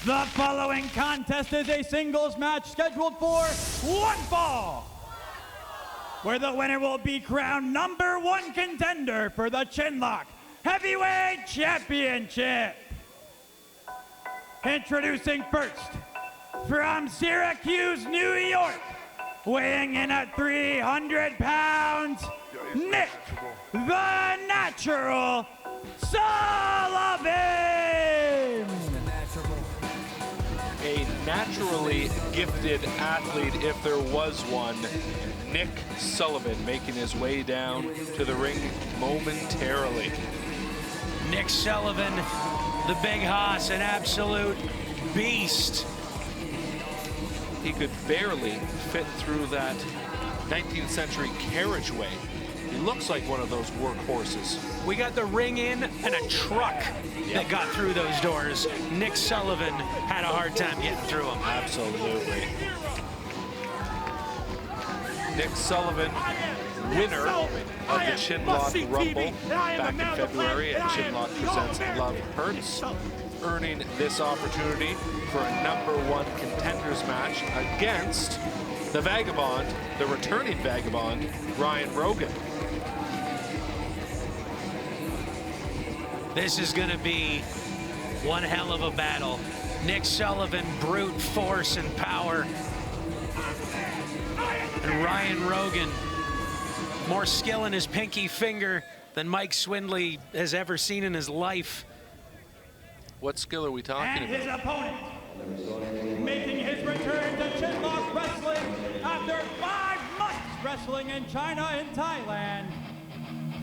The following contest is a singles match scheduled for one fall, where the winner will be crowned #1 contender for the Chinlock Heavyweight Championship. Introducing first, from Syracuse, New York, weighing in at 300 pounds, Nick the Natural Sullivan. A naturally gifted athlete, if there was one, Nick Sullivan, making his way down to the ring momentarily. Nick Sullivan, the big hoss, an absolute beast. He could barely fit through that 19th century carriageway. He looks like one of those workhorses. We got the ring in and a truck that got through those doors. Nick Sullivan had a hard time getting through them. Absolutely. Nick Sullivan, winner of the Chinlock Rumble back in February at Chinlock Presents Love Hurts, earning this opportunity for a #1 contenders match against the Vagabond, the returning Vagabond, Ryan Rogan. This is going to be one hell of a battle. Nick Sullivan, brute force and power. And Ryan Rogan, more skill in his pinky finger than Mike Swindley has ever seen in his life. What skill are we talking And his about? opponent, making his return to Chinlock Wrestling after 5 months wrestling in China and Thailand.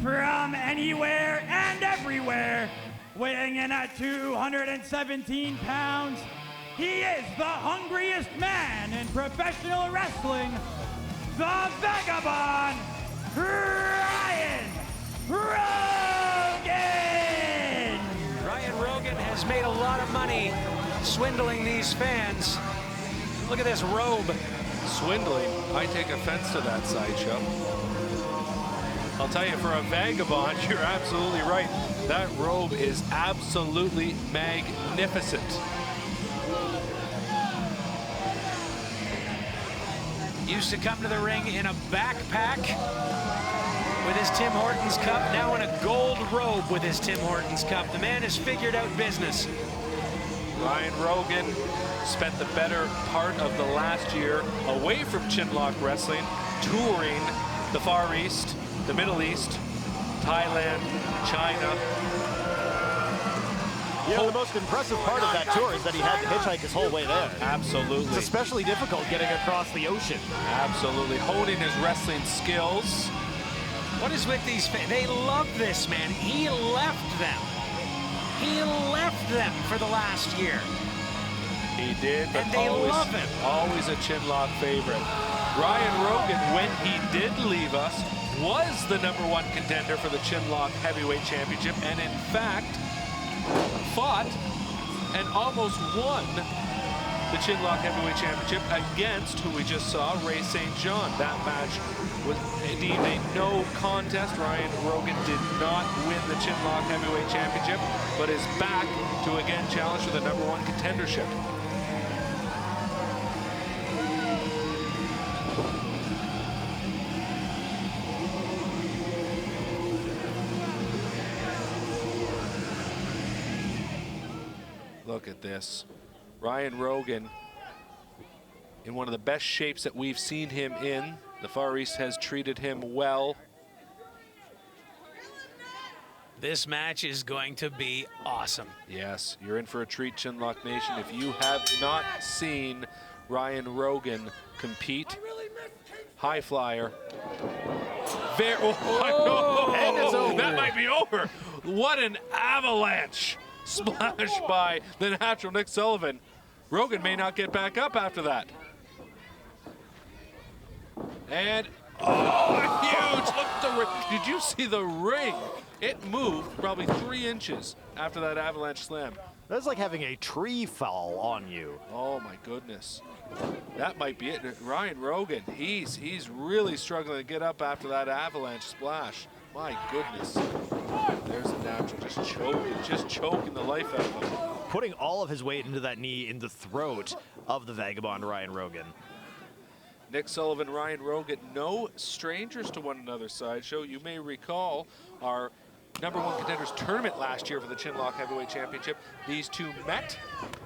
From anywhere and everywhere, weighing in at 217 pounds, he is the hungriest man in professional wrestling, the Vagabond Ryan Rogan! Ryan Rogan has made a lot of money swindling these fans. Look at this robe. Swindling? I take offense to that, Sideshow. I'll tell you, for a Vagabond, you're absolutely right. That robe is absolutely magnificent. Used to come to the ring in a backpack with his Tim Hortons cup, now in a gold robe with his Tim Hortons cup. The man has figured out business. Ryan Rogan spent the better part of the last year away from Chinlock Wrestling, touring the Far East, the Middle East, Thailand, China. Yeah, the most impressive part of that tour is that he had to hitchhike his whole way there. Absolutely. It's especially difficult getting across the ocean. Absolutely. Honing his wrestling skills. What is with these fans? They love this man. He left them. He left them for the last year. He did, but And they always, love him. always a Chinlock favorite. Ryan Rogan, when he did leave us, was the #1 contender for the Chinlock Heavyweight Championship, and in fact, fought and almost won the Chinlock Heavyweight Championship against, who we just saw, Ray St. John. That match was deemed a no contest. Ryan Rogan did not win the Chinlock Heavyweight Championship, but is back to again challenge for the #1 contendership. Look at this. Ryan Rogan in one of the best shapes that we've seen him in. The Far East has treated him well. This match is going to be awesome. Yes, you're in for a treat, Chinlock Nation. If you have not seen Ryan Rogan compete, high flyer. That might be over. What an avalanche splash by the natural Nick Sullivan. Rogan may not get back up after that. And, huge, look at the ring. Did you see the ring? It moved probably 3 inches after that avalanche slam. That's like having a tree fall on you. Oh my goodness. That might be it. Ryan Rogan, he's really struggling to get up after that avalanche splash. My goodness. There's the natural, just choking the life out of him. putting all of his weight into that knee in the throat of the Vagabond Ryan Rogan. Nick Sullivan, Ryan Rogan, no strangers to one another, Sideshow. You may recall our #1 contenders tournament last year for the Chinlock Heavyweight Championship. These two met.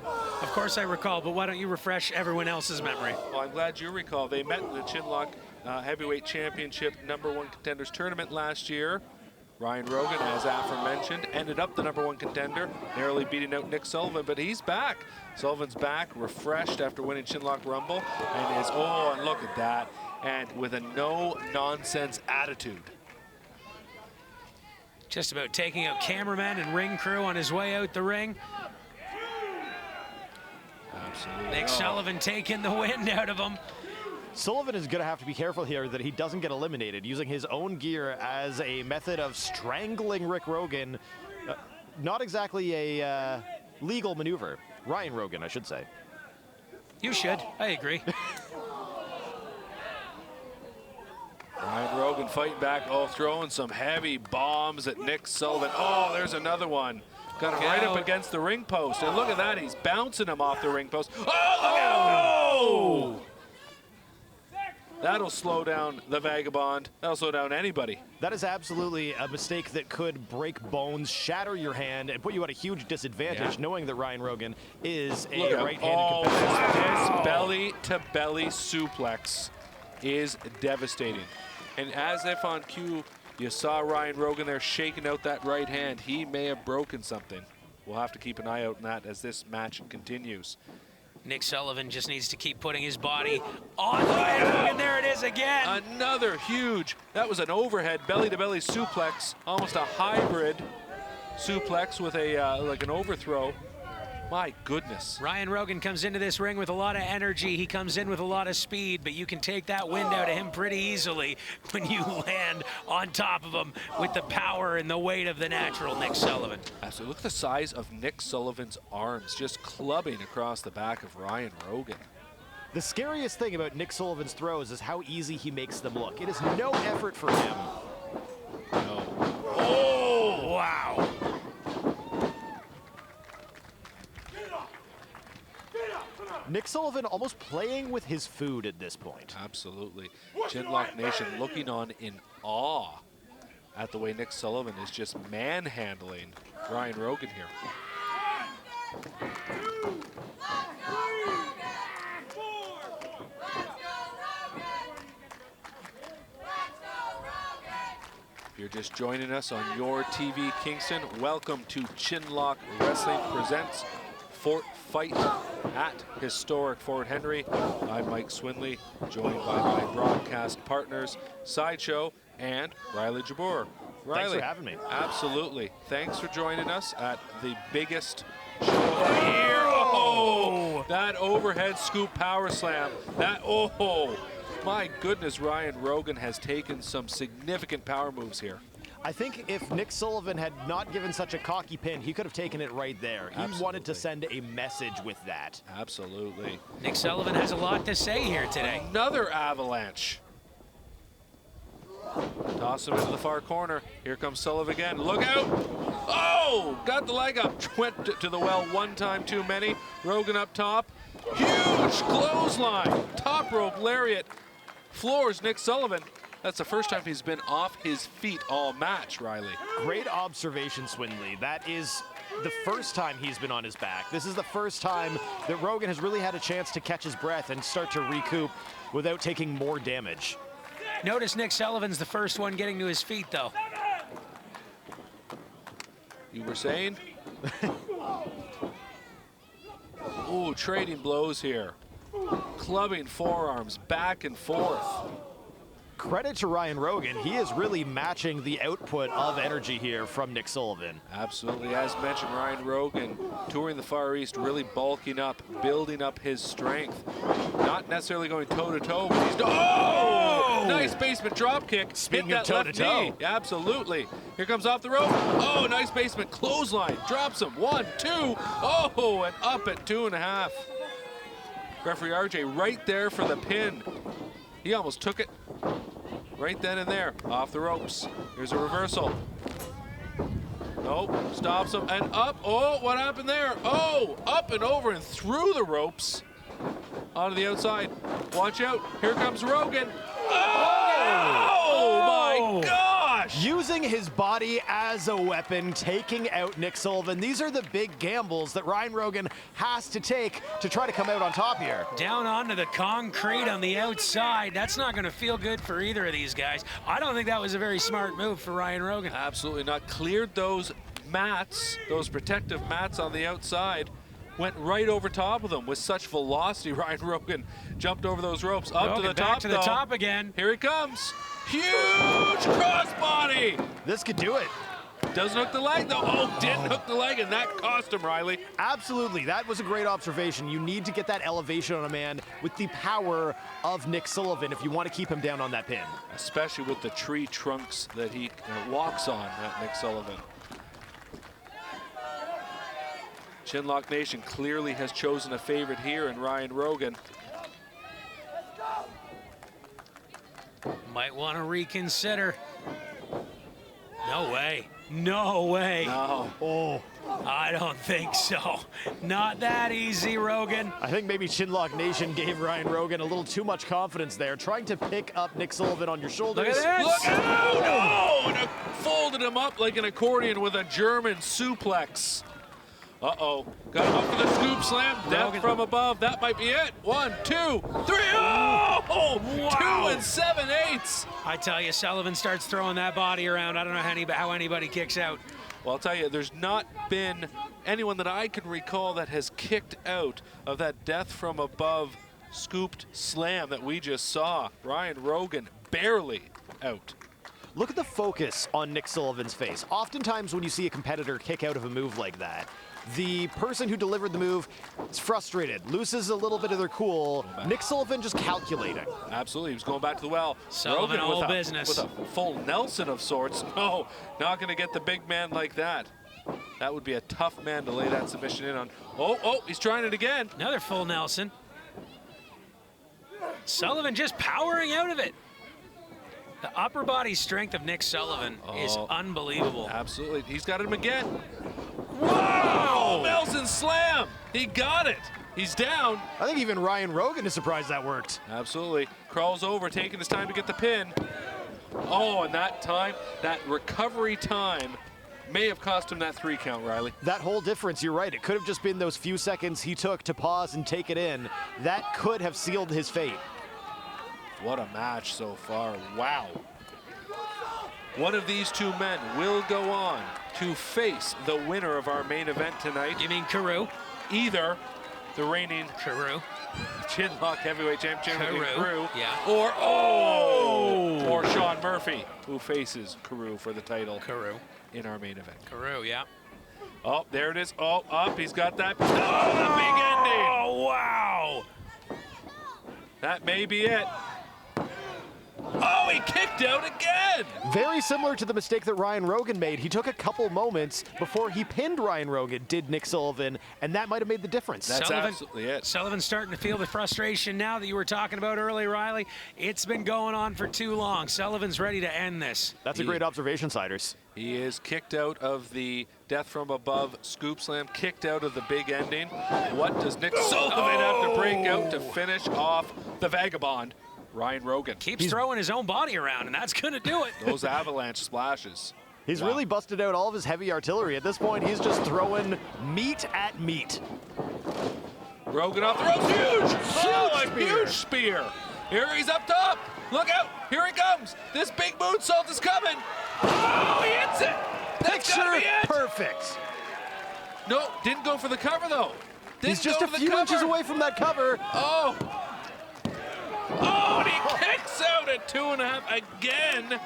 Of course I recall, but why don't you refresh everyone else's memory? Well, I'm glad you recall. They met in the Chinlock Heavyweight Championship #1 contenders tournament last year. Ryan Rogan, as aforementioned, ended up the #1 contender, narrowly beating out Nick Sullivan, but he's back. Sullivan's back, refreshed after winning Chinlock Rumble, and is, oh, and look at that, and with a no-nonsense attitude. Just about taking out cameraman and ring crew on his way out the ring. Absolutely. Nick Sullivan taking the wind out of him. Sullivan is going to have to be careful here that he doesn't get eliminated, using his own gear as a method of strangling Rick Rogan. Not exactly a legal maneuver. Ryan Rogan, I should say. You should. I agree. Ryan Rogan fighting back, oh, throwing some heavy bombs at Nick Sullivan. Oh, there's another one. Got him right up against the ring post. And look at that, he's bouncing him off the ring post. Oh, look out! Oh! That'll slow down the Vagabond. That'll slow down anybody. That is absolutely a mistake that could break bones, shatter your hand, and put you at a huge disadvantage, knowing that Ryan Rogan is a right-handed competitor. This belly-to-belly suplex is devastating. And as if on cue, you saw Ryan Rogan there shaking out that right hand. He may have broken something. We'll have to keep an eye out on that as this match continues. Nick Sullivan just needs to keep putting his body on Ryan Rogan. There it is again. Another huge, that was an overhead belly-to-belly suplex, almost a hybrid suplex with a like an overthrow. My goodness. Ryan Rogan comes into this ring with a lot of energy. He comes in with a lot of speed, but you can take that wind out of him pretty easily when you land on top of him with the power and the weight of the natural Nick Sullivan. Absolutely. Look at the size of Nick Sullivan's arms just clubbing across the back of Ryan Rogan. The scariest thing about Nick Sullivan's throws is how easy he makes them look. It is no effort for him. No. Oh! Wow. Nick Sullivan almost playing with his food at this point. Absolutely. Chinlock Nation looking on in awe at the way Nick Sullivan is just manhandling Ryan Rogan here. If you're just joining us on YourTV Kingston, welcome to Chinlock Wrestling Presents Fort Fight at historic Fort Henry. I'm Mike Swinley, joined by my broadcast partners, Sideshow and Riley Jabbour. Riley, thanks for having me. Absolutely. Thanks for joining us at the biggest show of the year. Oh, that overhead scoop power slam. That, oh, my goodness, Ryan Rogan has taken some significant power moves here. I think if Nick Sullivan had not given such a cocky pin, he could have taken it right there. He wanted to send a message with that. Absolutely. Nick Sullivan has a lot to say here today. Another avalanche. Toss him into the far corner. Here comes Sullivan again. Look out! Oh! Got the leg up. Went to the well one time too many. Rogan up top. Huge clothesline. Top rope lariat. Floors Nick Sullivan. That's the first time he's been off his feet all match, Riley. Great observation, Swinley. That is the first time he's been on his back. This is the first time that Rogan has really had a chance to catch his breath and start to recoup without taking more damage. Notice Nick Sullivan's the first one getting to his feet, though. You were saying? Ooh, trading blows here. Clubbing forearms back and forth. Credit to Ryan Rogan. He is really matching the output of energy here from Nick Sullivan. Absolutely. As mentioned, Ryan Rogan touring the Far East, really bulking up, building up his strength. Not necessarily going toe-to-toe, but he's... Oh! Nice basement drop kick. Speaking Hit of that left toe-to-toe. knee. Absolutely. Here comes off the rope. Oh, nice basement clothesline. Drops him. 1, 2. Oh, and up at 2.5. Referee RJ right there for the pin. He almost took it right then and there. Off the ropes. Here's a reversal. Nope, stops him, and up. Oh, what happened there? Oh, up and over and through the ropes. Onto the outside. Watch out, here comes Rogan. Oh my gosh! Using his body as a weapon, taking out Nick Sullivan. These are the big gambles that Ryan Rogan has to take to try to come out on top here. Down onto the concrete on the outside. That's not going to feel good for either of these guys. I don't think that was a very smart move for Ryan Rogan. Absolutely not. Cleared those mats, those protective mats on the outside. Went right over top of them with such velocity. Ryan Rogan jumped over those ropes. Up to the top, back to the top again. Here he comes. Huge crossbody. This could do it. Doesn't hook the leg, though. Oh, didn't hook the leg, and that cost him, Riley. Absolutely. That was a great observation. You need to get that elevation on a man with the power of Nick Sullivan if you want to keep him down on that pin. Especially with the tree trunks that he walks on, that Nick Sullivan. Chinlock Nation clearly has chosen a favorite here in Ryan Rogan. Might want to reconsider. No way. No way. No. Oh. I don't think so. Not that easy, Rogan. I think maybe Chinlock Nation gave Ryan Rogan a little too much confidence there, trying to pick up Nick Sullivan on your shoulders. Look at this. Look out! Oh, and it folded him up like an accordion with a German suplex. Uh-oh. Got him up for the scoop slam. Death from above. That might be it. 1, 2, 3. Oh! Wow. 2 7/8. I tell you, Sullivan starts throwing that body around. I don't know how anybody kicks out. Well, I'll tell you, there's not been anyone that I can recall that has kicked out of that death from above scooped slam that we just saw. Ryan Rogan barely out. Look at the focus on Nick Sullivan's face. Oftentimes when you see a competitor kick out of a move like that, the person who delivered the move is frustrated, loses a little bit of their cool. Nick Sullivan just calculating. Absolutely, he was going back to the well. Sullivan Rogan all business. With a full Nelson of sorts. No, not going to get the big man like that. That would be a tough man to lay that submission in on. Oh, he's trying it again. Another full Nelson. Sullivan just powering out of it. The upper body strength of Nick Sullivan is unbelievable. Absolutely, he's got him again. Wow! Nelson slam! He got it. He's down. I think even Ryan Rogan is surprised that worked. Absolutely. Crawls over, taking his time to get the pin. Oh, and that time, that recovery time may have cost him that 3 count, Riley. That whole difference, you're right. It could have just been those few seconds he took to pause and take it in. That could have sealed his fate. What a match so far. Wow. One of these two men will go on to face the winner of our main event tonight. You mean Carew? Either the reigning Carew. Chinlock Heavyweight Championship, Carew. Yeah. Or Sean Murphy, who faces Carew for the title. Carew. In our main event. Carew, yeah. Oh, there it is. Oh, up. He's got that. Oh, the big ending. Oh, wow. That may be it. Oh, he kicked out again! Very similar to the mistake that Ryan Rogan made. He took a couple moments before he pinned Ryan Rogan, did Nick Sullivan, and that might have made the difference. That's absolutely it. Sullivan's starting to feel the frustration now that you were talking about earlier, Riley. It's been going on for too long. Sullivan's ready to end this. That's a great observation, Siders. He is kicked out of the death from above scoop slam, kicked out of the big ending. What does Nick Sullivan have to break out to finish off the Vagabond Ryan Rogan? Keeps throwing his own body around, and that's going to do it. Those avalanche splashes. He's really busted out all of his heavy artillery. At this point, he's just throwing meat at meat. Rogan off the ropes. Huge spear. Here he's up top. Look out. Here he comes. This big moonsault is coming. Oh, he hits it. That's gotta be it. Perfect. No, didn't go for the cover, though. He's just a few inches away from that cover. Oh, and he kicks out at 2.5 again.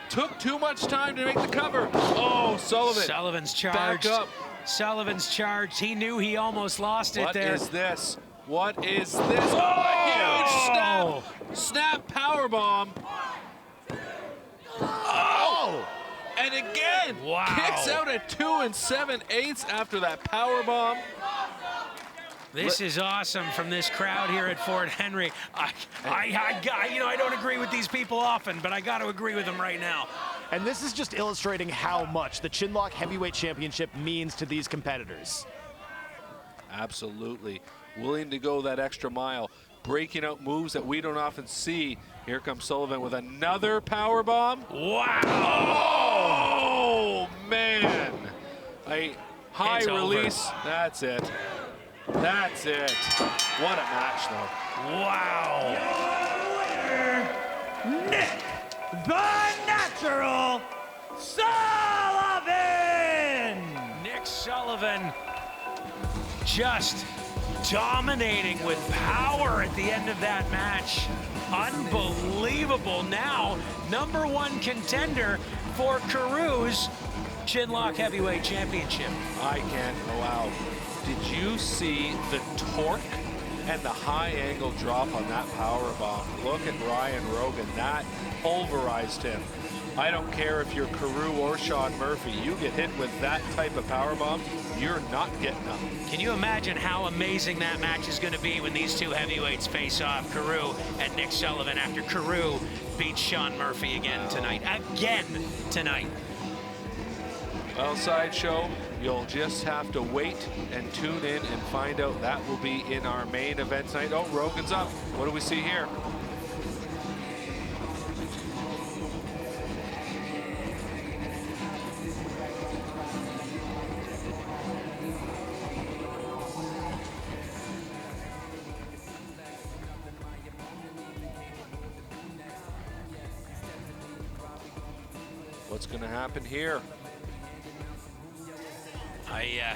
Took too much time to make the cover. Oh, Sullivan. Sullivan's charged. Back up. Sullivan's charged. He knew he almost lost it there. What is this? What is this? Oh, a huge snap powerbomb. Oh! And again, kicks out at 2 7/8 after that powerbomb. This is awesome from this crowd here at Fort Henry. I don't agree with these people often, but I got to agree with them right now. And this is just illustrating how much the Chinlock Heavyweight Championship means to these competitors. Absolutely. Willing to go that extra mile, breaking out moves that we don't often see. Here comes Sullivan with another power bomb. Wow! Oh, man. A high It's release. over. That's it. That's it. What a match, though. Wow! Nick the Natural Sullivan! Nick Sullivan just dominating with power at the end of that match. Unbelievable. Now, #1 contender for Carews Chinlock Heavyweight Championship. I can't allow. Did you see the torque and the high angle drop on that power bomb? Look at Ryan Rogan. That pulverized him. I don't care if you're Carew or Sean Murphy. You get hit with that type of power bomb, you're not getting up. Can you imagine how amazing that match is going to be when these two heavyweights face off, Carew and Nick Sullivan, after Carew beats Sean Murphy again tonight. Well, Sideshow, you'll just have to wait and tune in and find out. That will be in our main event tonight. Oh, Rogan's up. What do we see here? What's going to happen here? I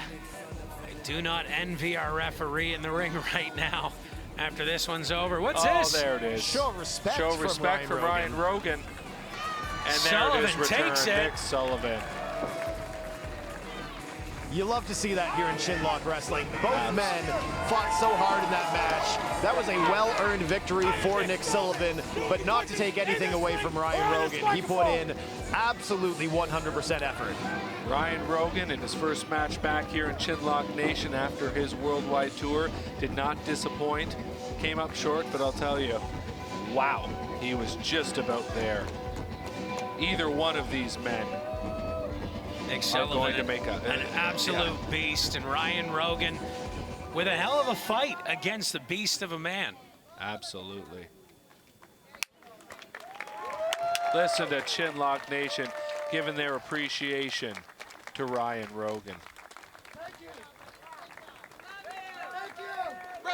do not envy our referee in the ring right now after this one's over. What's this? Oh, there it is. Show of respect, Show of respect for Ryan Rogan. And there it is, return, takes it. Nick Sullivan. You love to see that here in Chinlock Wrestling. Both men fought so hard in that match. That was a well-earned victory for Nick Sullivan, but not to take anything away from Ryan Rogan. He put in absolutely 100% effort. Ryan Rogan, in his first match back here in Chinlock Nation after his worldwide tour, did not disappoint. Came up short, but I'll tell you, wow, he was just about there. Either one of these men Nick are Sullivan, going to make an absolute beast, and Ryan Rogan with a hell of a fight against the beast of a man. Absolutely. Listen to Chinlock Nation giving their appreciation to Ryan Rogan. Thank you. Thank you. Bro.